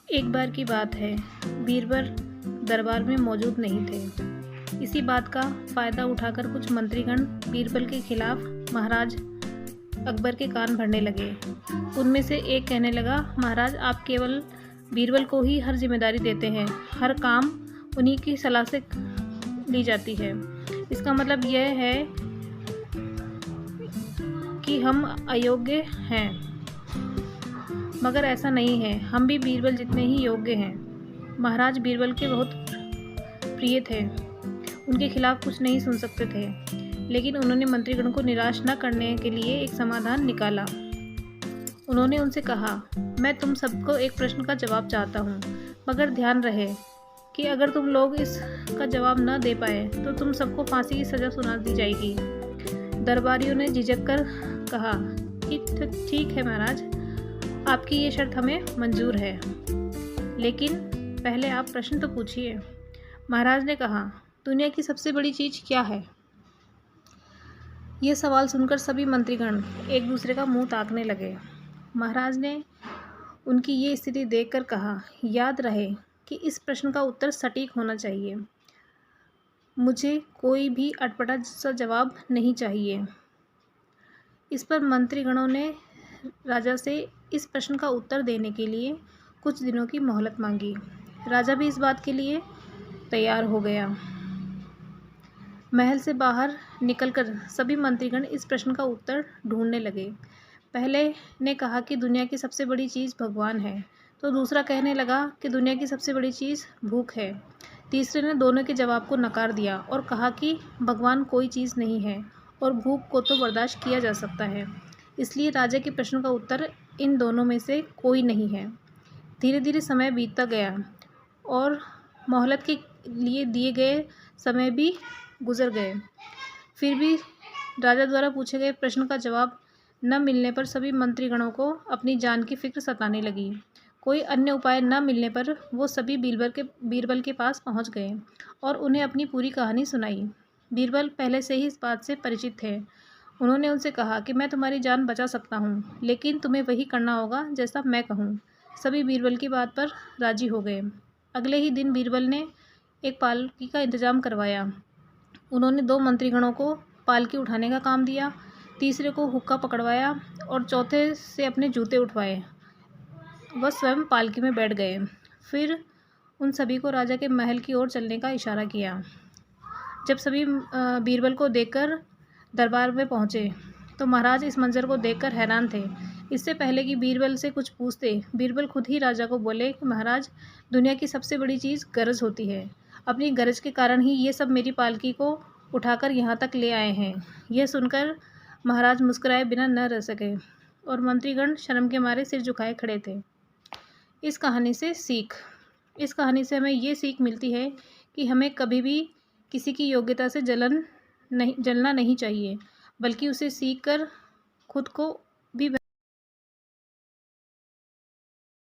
एक बार की बात है, बीरबल दरबार में मौजूद नहीं थे। इसी बात का फ़ायदा उठाकर कुछ मंत्रीगण बीरबल के खिलाफ महाराज अकबर के कान भरने लगे। उनमें से एक कहने लगा, महाराज आप केवल बीरबल को ही हर जिम्मेदारी देते हैं, हर काम उन्हीं की सलाह से ली जाती है। इसका मतलब यह है कि हम अयोग्य हैं। मगर ऐसा नहीं है, हम भी बीरबल जितने ही योग्य हैं। महाराज बीरबल के बहुत प्रिय थे, उनके खिलाफ कुछ नहीं सुन सकते थे, लेकिन उन्होंने मंत्रीगण को निराश न करने के लिए एक समाधान निकाला। उन्होंने उनसे कहा, मैं तुम सबको एक प्रश्न का जवाब चाहता हूँ, मगर ध्यान रहे कि अगर तुम लोग इसका जवाब न दे पाए तो तुम सबको फांसी की सज़ा सुना दी जाएगी। दरबारियों ने झिझक कर कहा कि ठीक है महाराज, आपकी ये शर्त हमें मंजूर है, लेकिन पहले आप प्रश्न तो पूछिए। महाराज ने कहा, दुनिया की सबसे बड़ी चीज़ क्या है? यह सवाल सुनकर सभी मंत्रीगण एक दूसरे का मुंह ताकने लगे। महाराज ने उनकी ये स्थिति देखकर कहा, याद रहे कि इस प्रश्न का उत्तर सटीक होना चाहिए। मुझे कोई भी अटपटा सा जवाब नहीं चाहिए। इस पर मंत्रीगणों ने राजा से इस प्रश्न का उत्तर देने के लिए कुछ दिनों की मोहलत मांगी। राजा भी इस बात के लिए तैयार हो गया। महल से बाहर निकलकर सभी मंत्रीगण इस प्रश्न का उत्तर ढूंढने लगे। पहले ने कहा कि दुनिया की सबसे बड़ी चीज़ भगवान है, तो दूसरा कहने लगा कि दुनिया की सबसे बड़ी चीज़ भूख है। तीसरे ने दोनों के जवाब को नकार दिया और कहा कि भगवान कोई चीज़ नहीं है और भूख को तो बर्दाश्त किया जा सकता है। इसलिए राजा के प्रश्न का उत्तर इन दोनों में से कोई नहीं है। धीरे धीरे समय बीतता गया और मोहलत के लिए दिए गए समय भी गुजर गए। फिर भी राजा द्वारा पूछे गए प्रश्न का जवाब न मिलने पर सभी मंत्रीगणों को अपनी जान की फिक्र सताने लगी। कोई अन्य उपाय न मिलने पर वो सभी बीरबल के पास पहुंच गए और उन्हें अपनी पूरी कहानी सुनाई। बीरबल पहले से ही इस बात से परिचित थे। उन्होंने उनसे कहा कि मैं तुम्हारी जान बचा सकता हूँ, लेकिन तुम्हें वही करना होगा जैसा मैं कहूँ। सभी बीरबल की बात पर राजी हो गए। अगले ही दिन बीरबल ने एक पालकी का इंतजाम करवाया। उन्होंने 2 मंत्रीगणों को पालकी उठाने का काम दिया, तीसरे को हुक्का पकड़वाया और चौथे से अपने जूते उठवाए। वह स्वयं पालकी में बैठ गए। फिर उन सभी को राजा के महल की ओर चलने का इशारा किया। जब सभी बीरबल को देखकर दरबार में पहुँचे तो महाराज इस मंजर को देखकर हैरान थे। इससे पहले कि बीरबल से कुछ पूछते, बीरबल खुद ही राजा को बोले कि महाराज, दुनिया की सबसे बड़ी चीज़ गरज होती है। अपनी गरज के कारण ही ये सब मेरी पालकी को उठाकर यहाँ तक ले आए हैं। यह सुनकर महाराज मुस्कुराए बिना न रह सके और मंत्रीगण शर्म के मारे सिर झुकाए खड़े थे। इस कहानी से हमें ये सीख मिलती है कि हमें कभी भी किसी की योग्यता से जलना नहीं चाहिए, बल्कि उसे सीख कर खुद को भी